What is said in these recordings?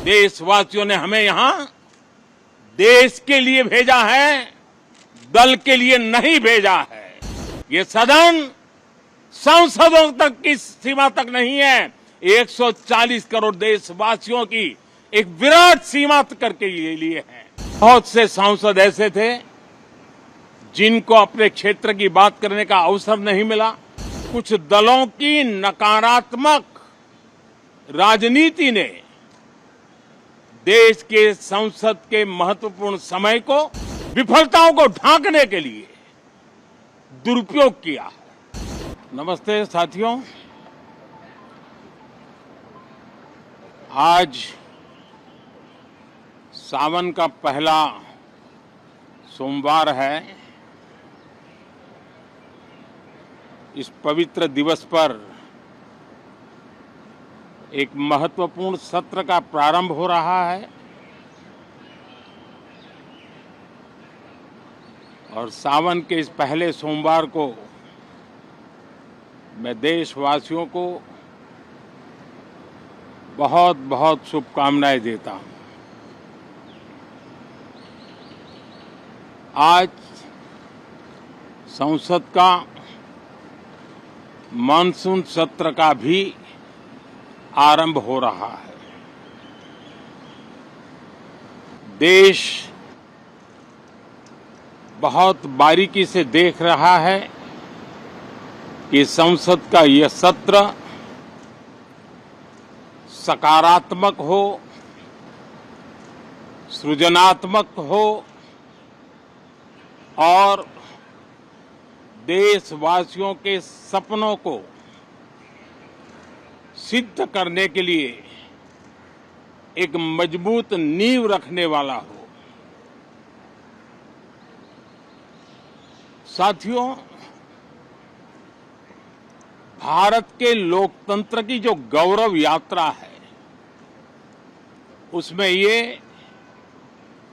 देशवासियों ने हमें यहां देश के लिए भेजा है, दल के लिए नहीं भेजा है। ये सदन सांसदों तक की सीमा तक नहीं है, 140 करोड़ देशवासियों की एक विराट सीमा करके ये लिए है। बहुत से सांसद ऐसे थे जिनको अपने क्षेत्र की बात करने का अवसर नहीं मिला। कुछ दलों की नकारात्मक राजनीति ने देश के संसद के महत्वपूर्ण समय को विफलताओं को ढांकने के लिए दुरुपयोग किया। नमस्ते साथियों, आज सावन का पहला सोमवार है। इस पवित्र दिवस पर एक महत्वपूर्ण सत्र का प्रारंभ हो रहा है और सावन के इस पहले सोमवार को मैं देशवासियों को बहुत बहुत शुभकामनाएं देता हूं। आज संसद का मानसून सत्र का भी आरंभ हो रहा है। देश बहुत बारीकी से देख रहा है कि संसद का यह सत्र सकारात्मक हो, सृजनात्मक हो और देशवासियों के सपनों को सिद्ध करने के लिए एक मजबूत नींव रखने वाला हो। साथियों, भारत के लोकतंत्र की जो गौरव यात्रा है, उसमें ये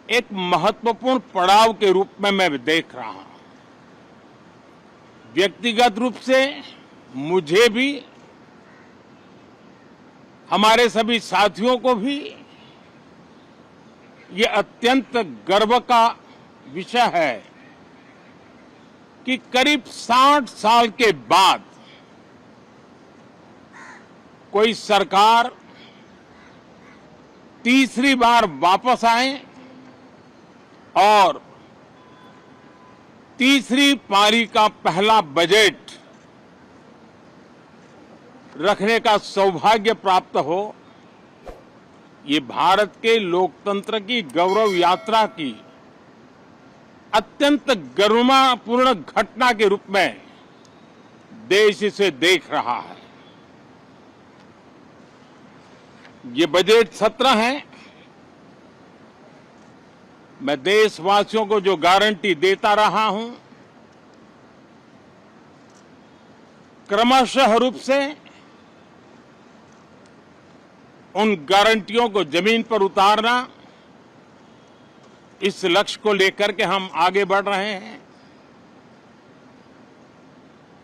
एक महत्वपूर्ण पड़ाव के रूप में मैं देख रहा हूं। व्यक्तिगत रूप से मुझे भी, हमारे सभी साथियों को भी ये अत्यंत गर्व का विषय है कि करीब 60 साल के बाद कोई सरकार तीसरी बार वापस आए और तीसरी पारी का पहला बजट रखने का सौभाग्य प्राप्त हो। ये भारत के लोकतंत्र की गौरव यात्रा की अत्यंत गरिमापूर्ण घटना के रूप में देश इसे देख रहा है। ये बजट सत्र है। मैं देशवासियों को जो गारंटी देता रहा हूं, क्रमशः रूप से उन गारंटियों को जमीन पर उतारना, इस लक्ष्य को लेकर के हम आगे बढ़ रहे हैं।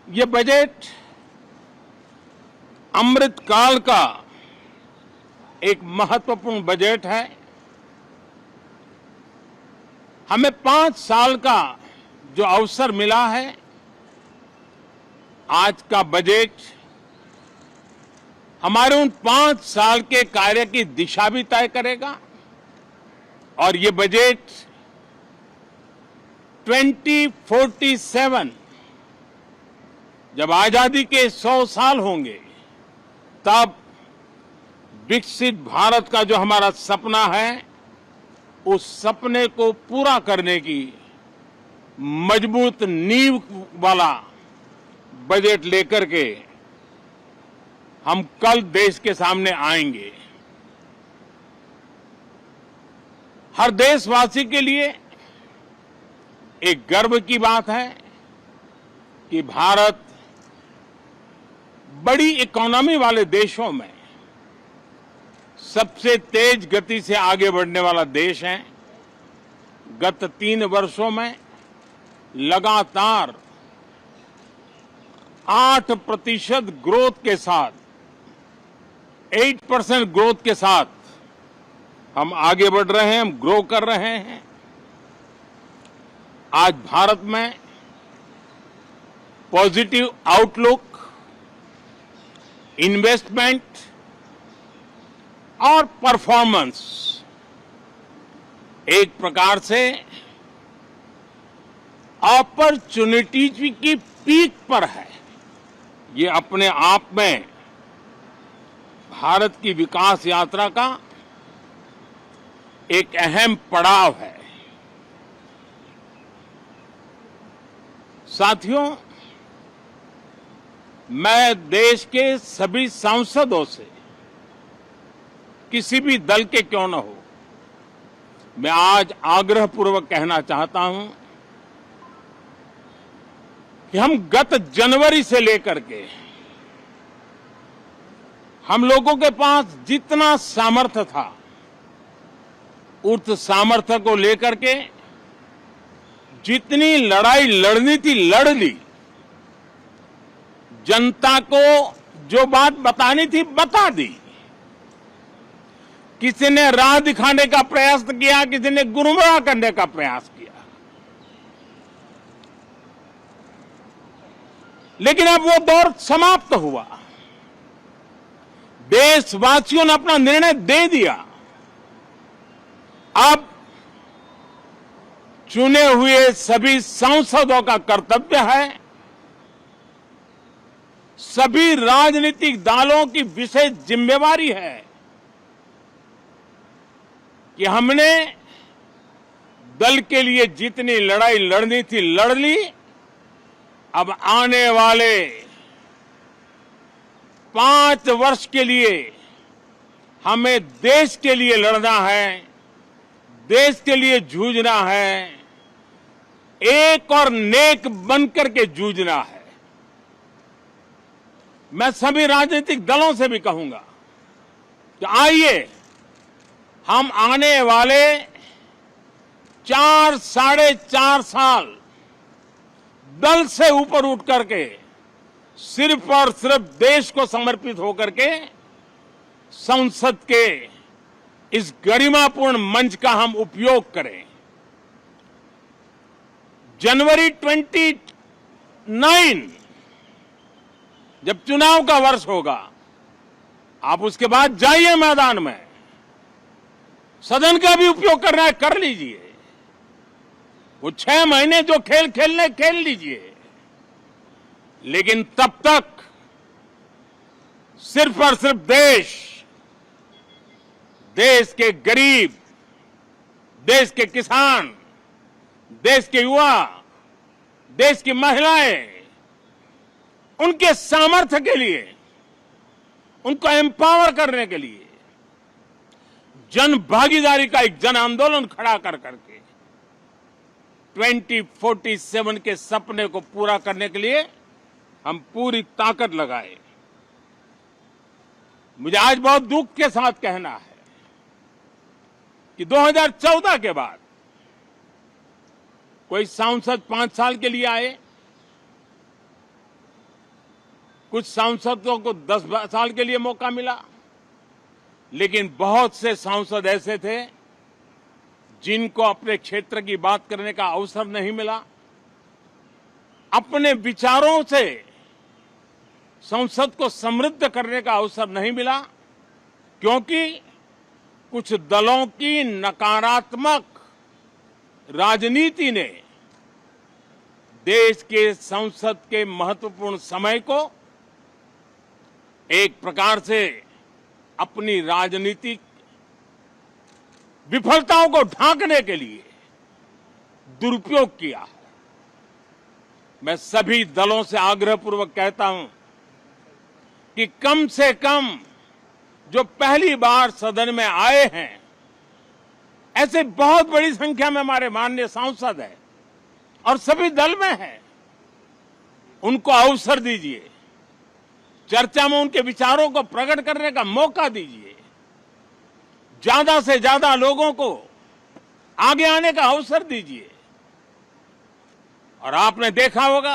ये बजट अमृतकाल का एक महत्वपूर्ण बजट है। हमें 5 साल का जो अवसर मिला है, आज का बजट हमारे उन 5 साल के कार्य की दिशा भी तय करेगा और ये बजट 2047 जब आजादी के 100 साल होंगे, तब विकसित भारत का जो हमारा सपना है, उस सपने को पूरा करने की मजबूत नींव वाला बजट लेकर के हम कल देश के सामने आएंगे। हर देशवासी के लिए एक गर्व की बात है कि भारत बड़ी इकोनॉमी वाले देशों में सबसे तेज गति से आगे बढ़ने वाला देश है। गत 3 वर्षों में लगातार 8% ग्रोथ के साथ 8% ग्रोथ के साथ हम आगे बढ़ रहे हैं, हम ग्रो कर रहे हैं। आज भारत में पॉजिटिव आउटलुक, इन्वेस्टमेंट और परफॉर्मेंस एक प्रकार से अपॉर्चुनिटीज की पीक पर है। ये अपने आप में भारत की विकास यात्रा का एक अहम पड़ाव है। साथियों, मैं देश के सभी सांसदों से, किसी भी दल के क्यों न हो, मैं आज आग्रहपूर्वक कहना चाहता हूं कि हम गत जनवरी से लेकर के हम लोगों के पास जितना सामर्थ्य था, उस सामर्थ्य को लेकर के जितनी लड़ाई लड़नी थी लड़ ली। जनता को जो बात बतानी थी बता दी। किसी ने राह दिखाने का प्रयास किया, किसी ने गुमराह करने का प्रयास किया, लेकिन अब वो दौर समाप्त हुआ। देशवासियों ने अपना निर्णय दे दिया। अब चुने हुए सभी सांसदों का कर्तव्य है, सभी राजनीतिक दलों की विशेष जिम्मेवारी है कि हमने दल के लिए जितनी लड़ाई लड़नी थी लड़ ली। अब आने वाले 5 वर्ष के लिए हमें देश के लिए लड़ना है, देश के लिए जूझना है, एक और नेक बनकर के जूझना है। मैं सभी राजनीतिक दलों से भी कहूंगा कि आइए हम आने वाले 4 साढ़े 4 साल दल से ऊपर उठ करके सिर्फ और सिर्फ देश को समर्पित होकर के संसद के इस गरिमापूर्ण मंच का हम उपयोग करें। जनवरी 29 जब चुनाव का वर्ष होगा, आप उसके बाद जाइए मैदान में, सदन का भी उपयोग करना है कर लीजिए। वो 6 महीने जो खेल खेलने खेल लीजिए, लेकिन तब तक सिर्फ और सिर्फ देश के गरीब, देश के किसान, देश के युवा, देश की महिलाएं, उनके सामर्थ्य के लिए, उनको एम्पावर करने के लिए जन भागीदारी का एक जन आंदोलन खड़ा कर करके 2047 के सपने को पूरा करने के लिए हम पूरी ताकत लगाए। मुझे आज बहुत दुख के साथ कहना है कि 2014 के बाद कोई सांसद 5 साल के लिए आए, कुछ सांसदों को 10 साल के लिए मौका मिला, लेकिन बहुत से सांसद ऐसे थे जिनको अपने क्षेत्र की बात करने का अवसर नहीं मिला, अपने विचारों से संसद को समृद्ध करने का अवसर नहीं मिला, क्योंकि कुछ दलों की नकारात्मक राजनीति ने देश के संसद के महत्वपूर्ण समय को एक प्रकार से अपनी राजनीतिक विफलताओं को ढांकने के लिए दुरुपयोग किया है। मैं सभी दलों से आग्रहपूर्वक कहता हूं कि कम से कम जो पहली बार सदन में आए हैं, ऐसे बहुत बड़ी संख्या में हमारे माननीय सांसद हैं और सभी दल में हैं, उनको अवसर दीजिए, चर्चा में उनके विचारों को प्रकट करने का मौका दीजिए, ज्यादा से ज्यादा लोगों को आगे आने का अवसर दीजिए। और आपने देखा होगा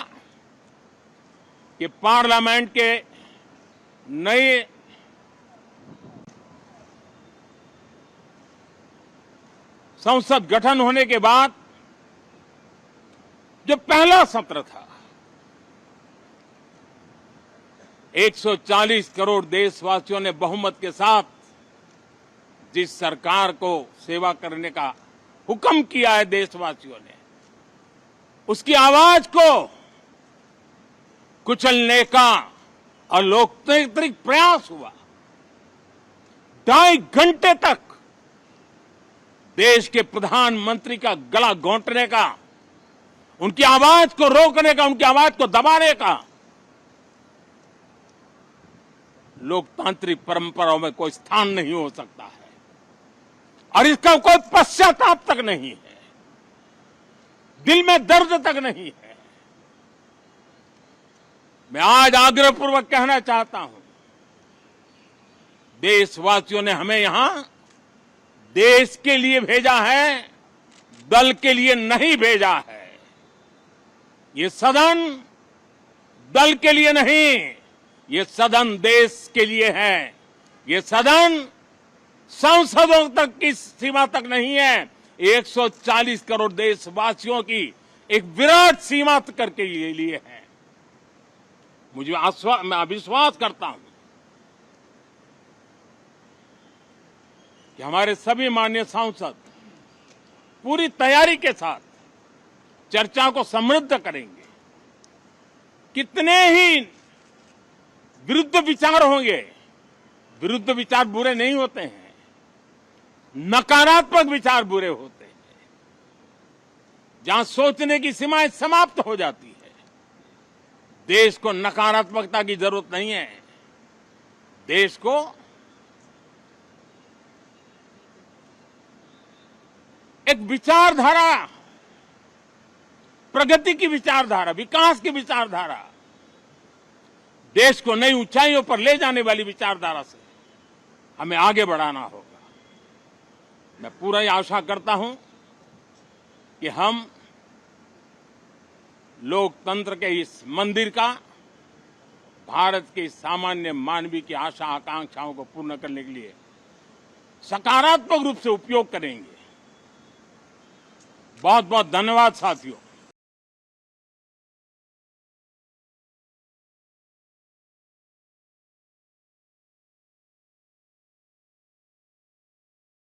कि पार्लियामेंट के नए संसद गठन होने के बाद जो पहला सत्र था, 140 करोड़ देशवासियों ने बहुमत के साथ जिस सरकार को सेवा करने का हुक्म किया है देशवासियों ने, उसकी आवाज को कुचलने का अलोकतांत्रिक प्रयास हुआ। 2.5 घंटे तक देश के प्रधानमंत्री का गला घोंटने का, उनकी आवाज को रोकने का, उनकी आवाज को दबाने का लोकतांत्रिक परंपराओं में कोई स्थान नहीं हो सकता है और इसका कोई पश्चाताप तक नहीं है, दिल में दर्द तक नहीं है। मैं आज आग्रहपूर्वक कहना चाहता हूं, देशवासियों ने हमें यहां देश के लिए भेजा है, दल के लिए नहीं भेजा है। ये सदन दल के लिए नहीं, ये सदन देश के लिए है। ये सदन सांसदों तक की सीमा तक नहीं है, 140 करोड़ देशवासियों की एक विराट सीमा करके ये लिए है। मैं विश्वास करता हूं कि हमारे सभी माननीय सांसद पूरी तैयारी के साथ चर्चा को समृद्ध करेंगे। कितने ही विरुद्ध विचार होंगे, विरुद्ध विचार बुरे नहीं होते हैं, नकारात्मक विचार बुरे होते हैं। जहां सोचने की सीमाएं समाप्त हो जाती है, देश को नकारात्मकता की जरूरत नहीं है। देश को एक विचारधारा, प्रगति की विचारधारा, विकास की विचारधारा, देश को नई ऊंचाइयों पर ले जाने वाली विचारधारा से हमें आगे बढ़ाना होगा। मैं पूरा ही आशा करता हूं कि हम लोकतंत्र के इस मंदिर का भारत के सामान्य मानवीय की आशा आकांक्षाओं को पूर्ण करने के लिए सकारात्मक रूप से उपयोग करेंगे। बहुत बहुत धन्यवाद साथियों।